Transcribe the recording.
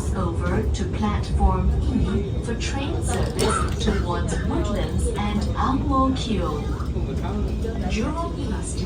cross over to platform E for train service towards Woodlands and Ang Mo Kio. Jurong East.